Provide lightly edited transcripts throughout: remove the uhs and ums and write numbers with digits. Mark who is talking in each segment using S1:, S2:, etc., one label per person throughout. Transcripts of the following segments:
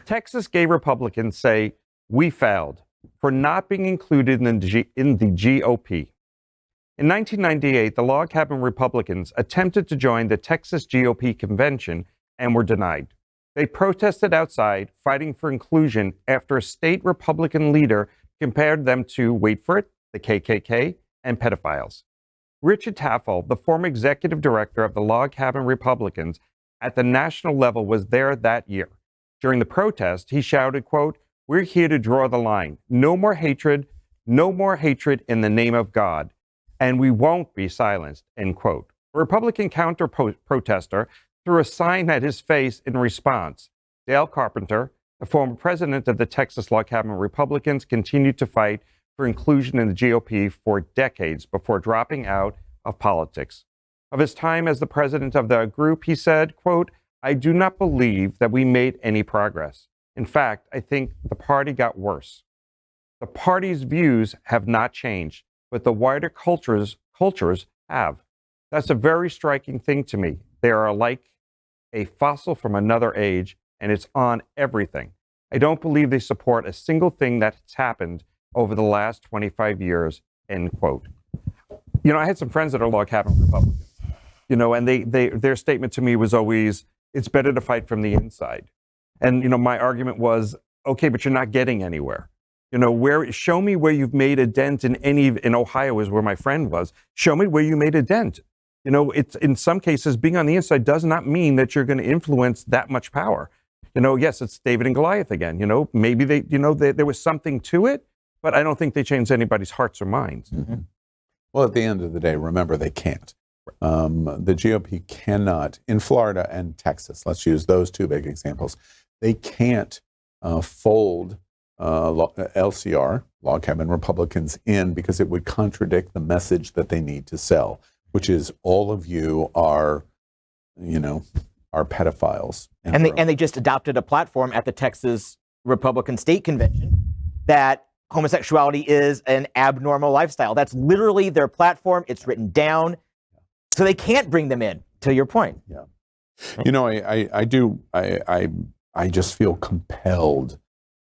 S1: Texas gay Republicans say, we failed for not being included in the GOP. In 1998, the Log Cabin Republicans attempted to join the Texas GOP Convention and were denied. They protested outside, fighting for inclusion after a state Republican leader compared them to, wait for it, the KKK and pedophiles. Richard Tafel, the former executive director of the Log Cabin Republicans at the national level, was there that year. During the protest, he shouted, quote, "We're here to draw the line. No more hatred in the name of God, and we won't be silenced," end quote. A Republican counter-protester threw a sign at his face in response. Dale Carpenter, the former president of the Texas Log Cabin Republicans, continued to fight for inclusion in the GOP for decades before dropping out of politics. Of his time as the president of the group, he said, quote, "I do not believe that we made any progress. In fact, I think the party got worse. The party's views have not changed, but the wider cultures have. That's a very striking thing to me. They are like a fossil from another age, and it's on everything. I don't believe they support a single thing that's happened over the last 25 years, end quote." You know, I had some friends that are Log Cabin Republicans, you know, and their statement to me was always, it's better to fight from the inside. And, you know, my argument was, okay, but you're not getting anywhere. You know, show me where you've made a dent in Ohio is where my friend was. Show me where you made a dent. You know, it's in some cases, being on the inside does not mean that you're going to influence that much power. You know, yes, it's David and Goliath again. You know, maybe there was something to it, but I don't think they changed anybody's hearts or minds.
S2: Mm-hmm. Well, at the end of the day, remember, they can't. The GOP cannot, in Florida and Texas, let's use those two big examples, they can't fold LCR, Log Cabin Republicans, in because it would contradict the message that they need to sell, which is all of you are, are pedophiles.
S3: And they just adopted a platform at the Texas Republican State Convention that homosexuality is an abnormal lifestyle. That's literally their platform. It's written down. So they can't bring them in, to your point.
S2: Yeah. You know, I just feel compelled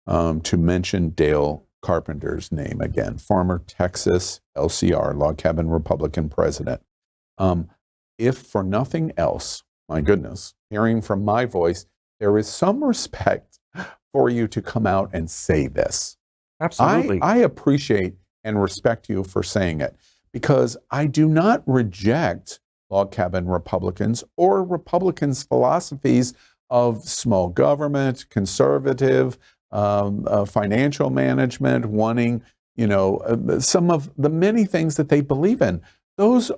S2: to mention Dale Carpenter's name again, former Texas LCR, Log Cabin Republican president. If for nothing else, my goodness, hearing from my voice, there is some respect for you to come out and say this.
S1: Absolutely.
S2: I appreciate and respect you for saying it, because I do not reject Log Cabin Republicans or Republicans' philosophies of small government, conservative, financial management, wanting, some of the many things that they believe in. Those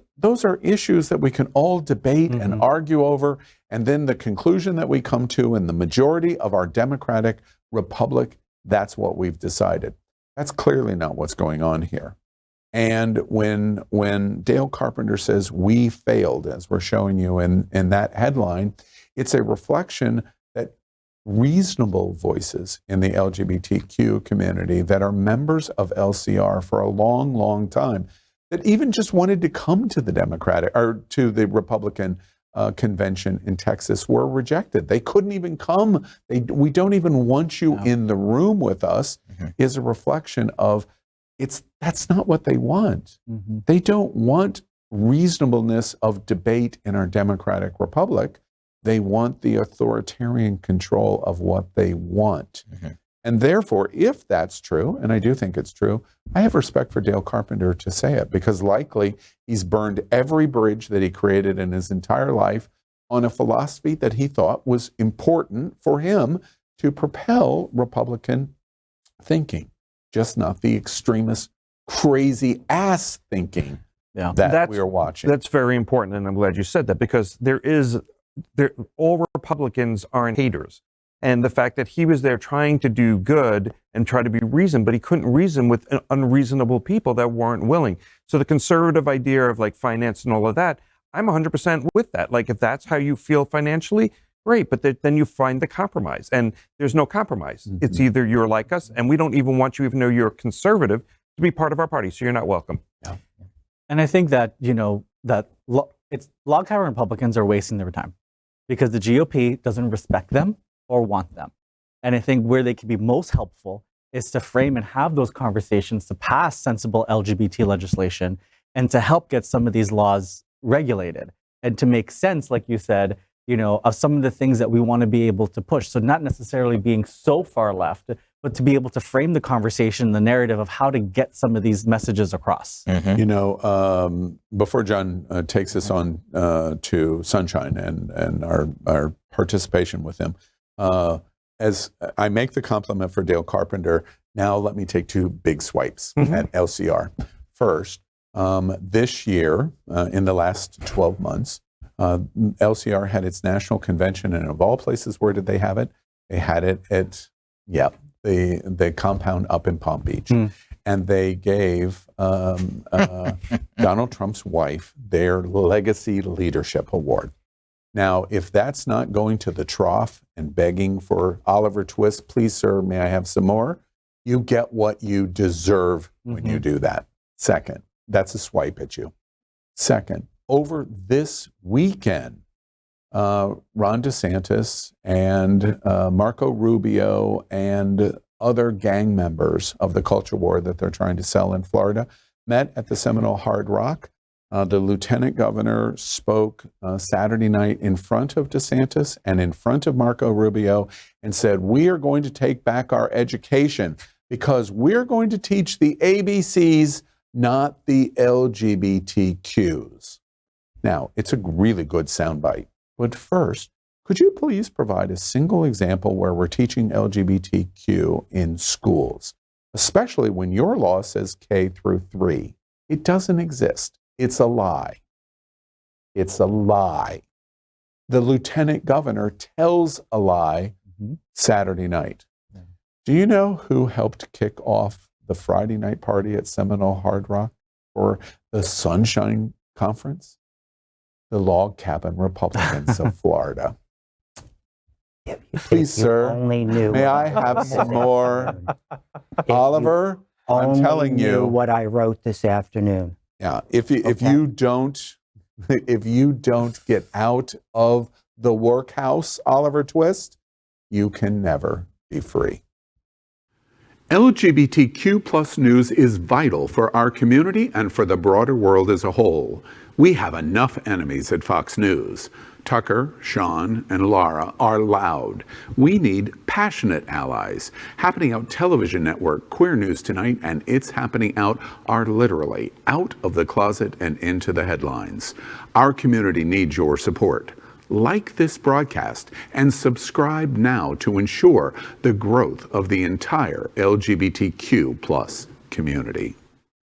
S2: are issues that we can all debate and argue over, and then the conclusion that we come to in the majority of our democratic republic, that's what we've decided. That's clearly not what's going on here. And when Dale Carpenter says we failed, as we're showing you in that headline, it's a reflection that reasonable voices in the LGBTQ community that are members of LCR for a long, long time, that even just wanted to come to the Republican convention in Texas, were rejected. They couldn't even come. We don't even want you in the room with us, is a reflection of that's not what they want. They don't want reasonableness of debate in our democratic republic. They want the authoritarian control of what they want. And therefore, if that's true, and I do think it's true, I have respect for Dale Carpenter to say it, because likely he's burned every bridge that he created in his entire life on a philosophy that he thought was important for him to propel Republican thinking, just not the extremist, crazy ass thinking that we are watching.
S1: That's very important, and I'm glad you said that, because all Republicans aren't haters. And the fact that he was there trying to do good and try to be reasoned, but he couldn't reason with unreasonable people that weren't willing. So the conservative idea of like finance and all of that, I'm 100% with that. Like, if that's how you feel financially, great, but then you find the compromise. And there's no compromise. It's either you're like us, and we don't even want you, even though you're conservative, to be part of our party, so you're not welcome.
S4: Yeah. And I think that, Log Cabin Republicans are wasting their time, because the GOP doesn't respect them or want them. And I think where they can be most helpful is to frame and have those conversations to pass sensible LGBT legislation and to help get some of these laws regulated and to make sense, like you said, of some of the things that we want to be able to push. So not necessarily being so far left, but to be able to frame the conversation, the narrative of how to get some of these messages across.
S2: Before John takes us on to Sunshine and our participation with him, as I make the compliment for Dale Carpenter, now let me take two big swipes at LCR. First, this year, in the last 12 months, LCR had its national convention, and of all places, where did they have it? They had it at, the compound up in Palm Beach. And they gave Donald Trump's wife their Legacy Leadership Award. Now, if that's not going to the trough and begging for Oliver Twist, please, sir, may I have some more? You get what you deserve when you do that. Second, that's a swipe at you. Second, over this weekend, Ron DeSantis and Marco Rubio and other gang members of the culture war that they're trying to sell in Florida met at the Seminole Hard Rock. The lieutenant governor spoke Saturday night in front of DeSantis and in front of Marco Rubio and said, we are going to take back our education because we're going to teach the ABCs, not the LGBTQs. Now, it's a really good soundbite. But first, could you please provide a single example where we're teaching LGBTQ in schools, especially when your law says K through 3? It doesn't exist. It's a lie. It's a lie. The lieutenant governor tells a lie Saturday night. Do you know who helped kick off the Friday night party at Seminole Hard Rock for the Sunshine Conference? The Log Cabin Republicans of Florida. Please, sir, may I have some more? Oliver, I'm telling you
S5: what I wrote this afternoon.
S2: Yeah, if you don't get out of the workhouse, Oliver Twist, you can never be free. LGBTQ plus news is vital for our community and for the broader world as a whole. We have enough enemies at Fox News. Tucker, Sean, and Laura are loud. We need passionate allies. Happening Out Television Network, Queer News Tonight, and It's Happening Out are literally out of the closet and into the headlines. Our community needs your support. Like this broadcast and subscribe now to ensure the growth of the entire LGBTQ plus community.